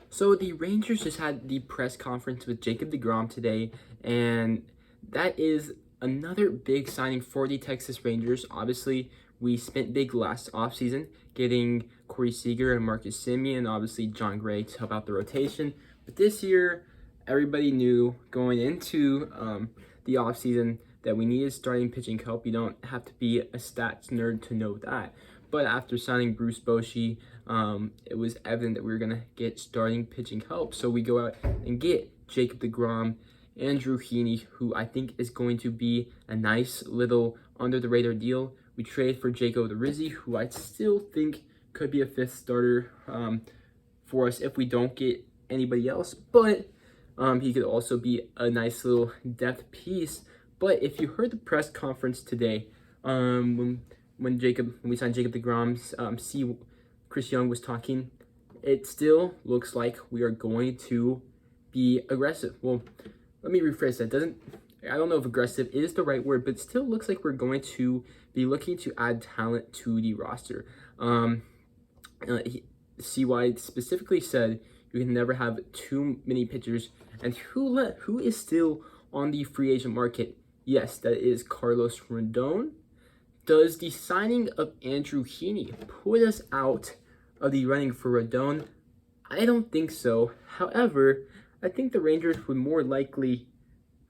So the Rangers just had the press conference with Jacob DeGrom today, and that is another big signing for the Texas Rangers. Obviously, we spent big last offseason getting Corey Seager and Marcus Semien, obviously John Gray to help out the rotation. But this year, everybody knew going into the offseason that we needed starting pitching help. You don't have to be a stats nerd to know that. But after signing Bruce Bochy, it was evident that we were going to get starting pitching help. So we go out and get Jacob DeGrom, Andrew Heaney, who I think is going to be a nice little under-the-radar deal. We trade for Jacob DeGrom, who I still think could be a fifth starter for us if we don't get anybody else. But he could also be a nice little depth piece. But if you heard the press conference today, when we signed Jacob DeGrom, Chris Young was talking, it still looks like we are going to be aggressive. Well, let me rephrase that. I don't know if aggressive is the right word, but it still looks like we're going to be looking to add talent to the roster. CY specifically said you can never have too many pitchers. And who is still on the free agent market? Yes, that is Carlos Rodon. Does the signing of Andrew Heaney put us out of the running for Rodon? I don't think so. However, I think the Rangers would more likely,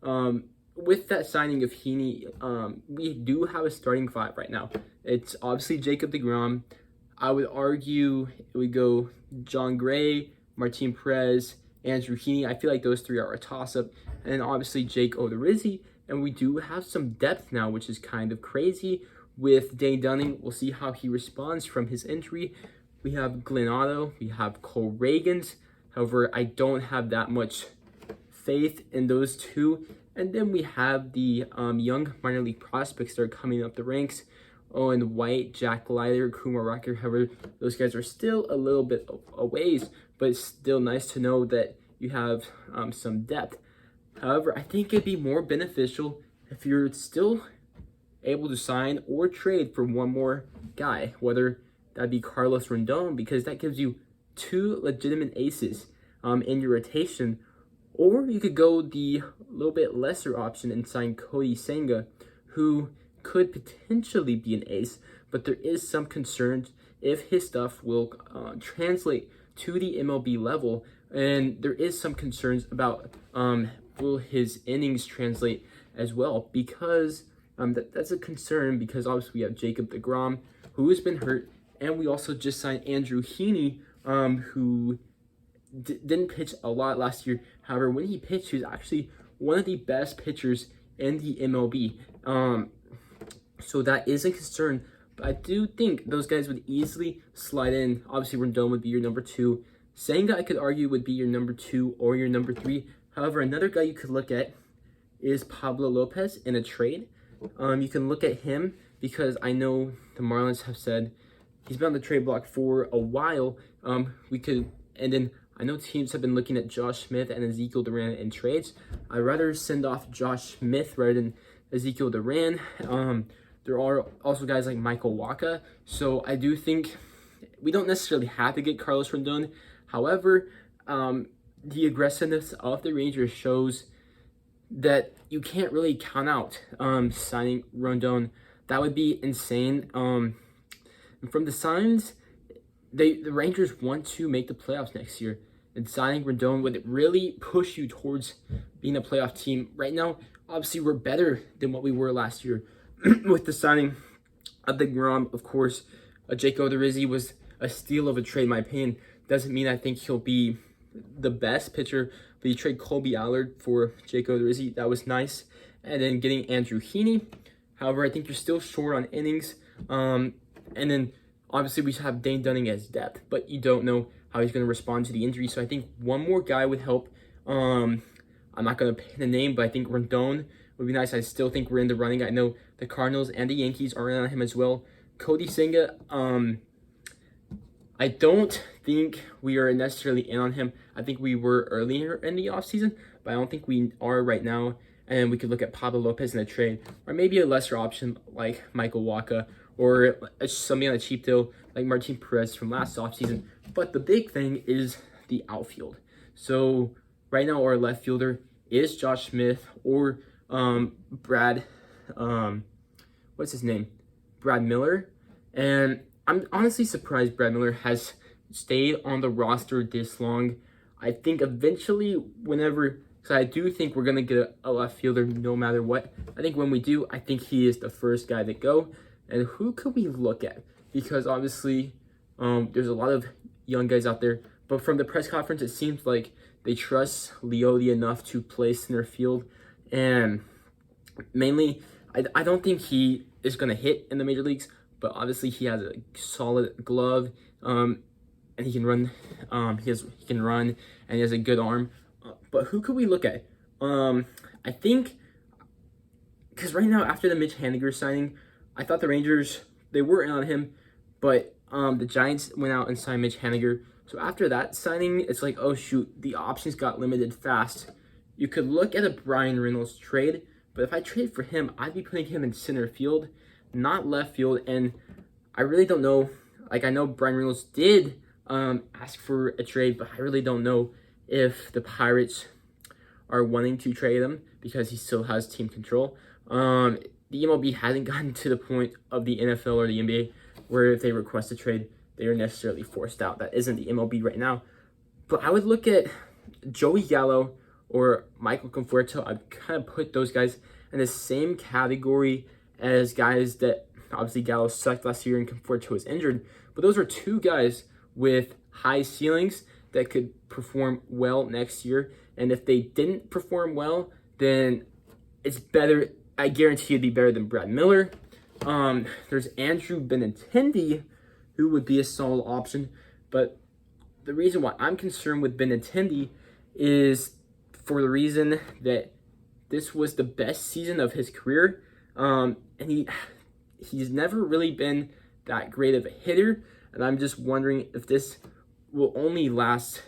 with that signing of Heaney, we do have a starting five right now. It's obviously Jacob DeGrom. I would argue it would go John Gray, Martin Perez, Andrew Heaney. I feel like those three are a toss-up. And then obviously Jake Odorizzi. And we do have some depth now, which is kind of crazy. With Dane Dunning, we'll see how he responds from his injury. We have Glenn Otto, we have Cole Reagans. However, I don't have that much faith in those two. And then we have the young minor league prospects that are coming up the ranks. Owen White, Jack Leiter, Kumar Rocker. However, those guys are still a little bit a ways, but it's still nice to know that you have some depth. However, I think it'd be more beneficial if you're still able to sign or trade for one more guy, whether that be Carlos Rodon, because that gives you two legitimate aces in your rotation, or you could go the little bit lesser option and sign Cody Senga, who could potentially be an ace, but there is some concerns if his stuff will translate to the MLB level, and there is some concerns about will his innings translate as well, because that's a concern, because obviously we have Jacob DeGrom, who has been hurt, and we also just signed Andrew Heaney, who didn't pitch a lot last year. However, when he pitched, he was actually one of the best pitchers in the MLB. So that is a concern, but I do think those guys would easily slide in. Obviously, Rodon would be your number two. Senga, I could argue, would be your number two or your number three. However, another guy you could look at is Pablo Lopez in a trade. You can look at him because I know the Marlins have said he's been on the trade block for a while. And then I know teams have been looking at Josh Smith and Ezekiel Duran in trades. I'd rather send off Josh Smith rather than Ezekiel Duran. There are also guys like Michael Wacha. So I do think we don't necessarily have to get Carlos Rodon. However, the aggressiveness of the Rangers shows that you can't really count out signing Rodon. That would be insane. And from the signs, the Rangers want to make the playoffs next year. And signing Rodon would really push you towards being a playoff team. Right now, obviously, we're better than what we were last year with the signing of DeGrom. Of course, Jake Odorizzi was a steal of a trade, in my opinion. Doesn't mean I think he'll be the best pitcher, but you trade Colby Allard for Jake Odorizzi. That was nice. And then getting Andrew Heaney. However, I think you're still short on innings. And then obviously we have Dane Dunning as depth, but you don't know how he's going to respond to the injury. So I think one more guy would help. I'm not going to pin a name, but I think Rodon would be nice. I still think we're in the running. I know the Cardinals and the Yankees are in on him as well. Cody Senga, I don't think we are necessarily in on him. I think we were earlier in the offseason, but I don't think we are right now. And we could look at Pablo Lopez in a trade, or maybe a lesser option like Michael Wacha, or something on a cheap deal like Martin Perez from last offseason. But the big thing is the outfield. So right now our left fielder is Josh Smith or Brad, what's his name? Brad Miller. And I'm honestly surprised Brad Miller has stayed on the roster this long. I think eventually, whenever, so I do think we're going to get a left fielder no matter what. I think when we do, I think he is the first guy to go. And who could we look at? Because obviously, there's a lot of young guys out there. But from the press conference, it seems like they trust Leody enough to play center field. And mainly, I don't think he is going to hit in the major leagues. But obviously, he has a solid glove. And he can run. He can run, and he has a good arm. But who could we look at? I think because right now after the Mitch Haniger signing, I thought the Rangers, they were in on him, but the Giants went out and signed Mitch Haniger. So after that signing, it's like, oh shoot, the options got limited fast. You could look at a Brian Reynolds trade, but if I trade for him, I'd be putting him in center field, not left field. And I really don't know. Like, I know Brian Reynolds did ask for a trade, but I really don't know if the Pirates are wanting to trade him because he still has team control. The MLB hasn't gotten to the point of the NFL or the NBA where if they request a trade, they are necessarily forced out. That isn't the MLB right now. But I would look at Joey Gallo or Michael Conforto. I'd kind of put those guys in the same category as guys that obviously Gallo sucked last year and Conforto was injured. But those are two guys with high ceilings that could perform well next year. And if they didn't perform well, then it's better. I guarantee it'd be better than Brad Miller. There's Andrew Benintendi, who would be a solid option. But the reason why I'm concerned with Benintendi is for the reason that this was the best season of his career. And he's never really been that great of a hitter. And I'm just wondering if this will only last,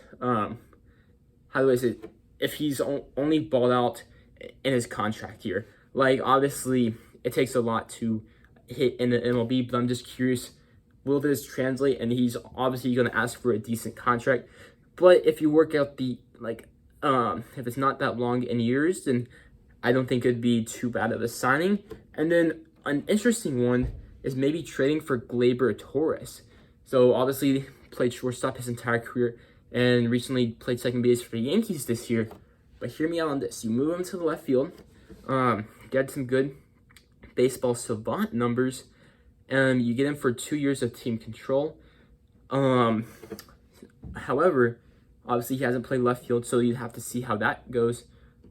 if he's only balled out in his contract year. Like, obviously, it takes a lot to hit in the MLB, but I'm just curious, will this translate? And he's obviously going to ask for a decent contract. But if you work out the, if it's not that long in years, then I don't think it'd be too bad of a signing. And then an interesting one is maybe trading for Gleyber Torres. So obviously played shortstop his entire career and recently played second base for the Yankees this year. But hear me out on this. You move him to the left field, get some good baseball savant numbers, and you get him for 2 years of team control. However, obviously he hasn't played left field, so you'd have to see how that goes.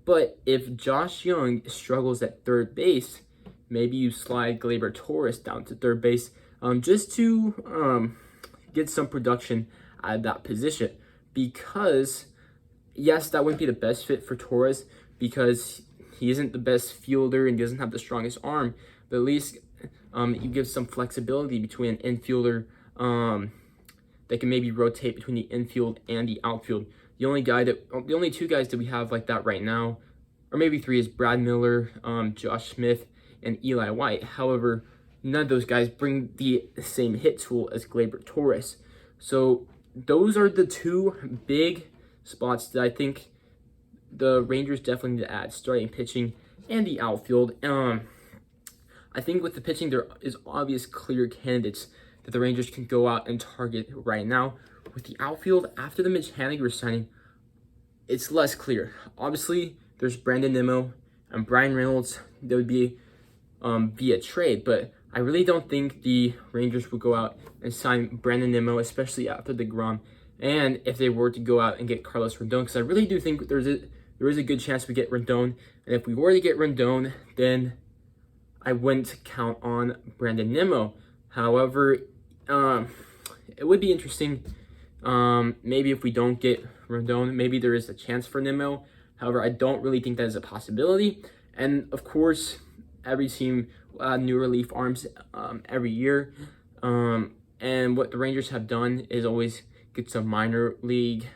But if Josh Young struggles at third base, maybe you slide Gleyber Torres down to third base just to get some production out of that position. Because, yes, that wouldn't be the best fit for Torres because he isn't the best fielder and doesn't have the strongest arm. But at least you give some flexibility between an infielder that can maybe rotate between the infield and the outfield. The only two guys that we have like that right now, or maybe three, is Brad Miller, Josh Smith, and Eli White. However, none of those guys bring the same hit tool as Gleyber Torres. So those are the two big spots that I think the Rangers definitely need to add: starting pitching and the outfield. I think with the pitching, there is obvious clear candidates that the Rangers can go out and target right now. With the outfield, after the Mitch Haniger signing, it's less clear. Obviously, there's Brandon Nimmo and Brian Reynolds. That would be via trade, but I really don't think the Rangers would go out and sign Brandon Nimmo, especially after DeGrom. And if they were to go out and get Carlos Rendon, because I really do think there is a good chance we get Rendon. And if we were to get Rendon, then I wouldn't count on Brandon Nimmo. However, it would be interesting. Maybe if we don't get Rendon, maybe there is a chance for Nimmo. However, I don't really think that is a possibility. And of course, every team will add new relief arms every year. And what the Rangers have done is always get some minor league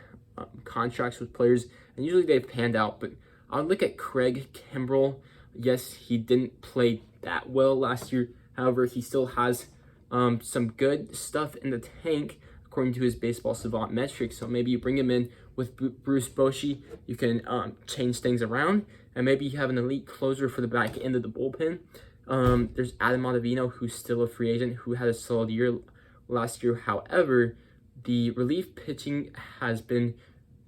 contracts with players, and usually they've panned out. But I'll look at Craig Kimbrell. Yes, he didn't play that well last year. However, he still has some good stuff in the tank. Of according to his baseball savant metrics. So maybe you bring him in with Bruce Bochy. You can change things around, and maybe you have an elite closer for the back end of the bullpen. There's Adam Ottavino, who's still a free agent, who had a solid year last year. However, the relief pitching has been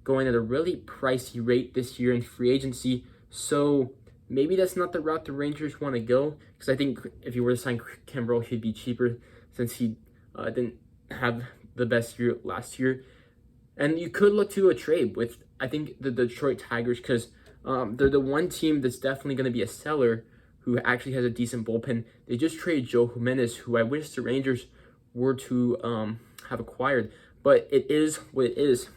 going at a really pricey rate this year in free agency. So maybe that's not the route the Rangers want to go, because I think if you were to sign Kimbrel, he'd be cheaper since he didn't have the best year last year. And you could look to a trade with, I think, the Detroit Tigers, because they're the one team that's definitely going to be a seller who actually has a decent bullpen. They just traded Joe Jimenez, who I wish the Rangers were to have acquired, but it is what it is.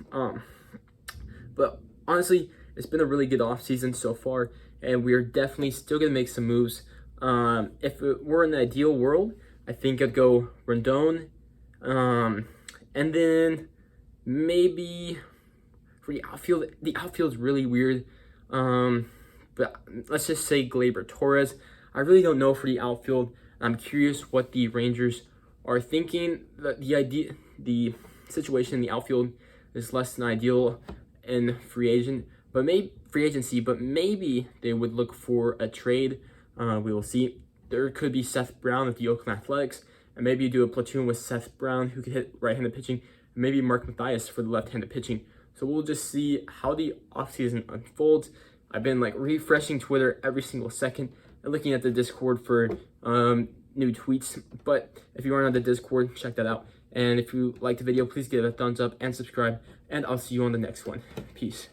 But honestly, it's been a really good offseason so far, and we're definitely still going to make some moves. If it were in the ideal world, I think I'd go Rendon, and then maybe for the outfield's really weird. But let's just say Gleyber Torres. I really don't know for the outfield. I'm curious what the Rangers are thinking. The situation in the outfield is less than ideal in free agency, but maybe they would look for a trade. We will see. There could be Seth Brown of the Oakland Athletics, and maybe you do a platoon with Seth Brown, who could hit right-handed pitching, and maybe Mark Mathias for the left-handed pitching. So we'll just see how the offseason unfolds. I've been refreshing Twitter every single second and looking at the Discord for new tweets. But if you aren't on the Discord, check that out. And if you liked the video, please give it a thumbs up and subscribe. And I'll see you on the next one. Peace.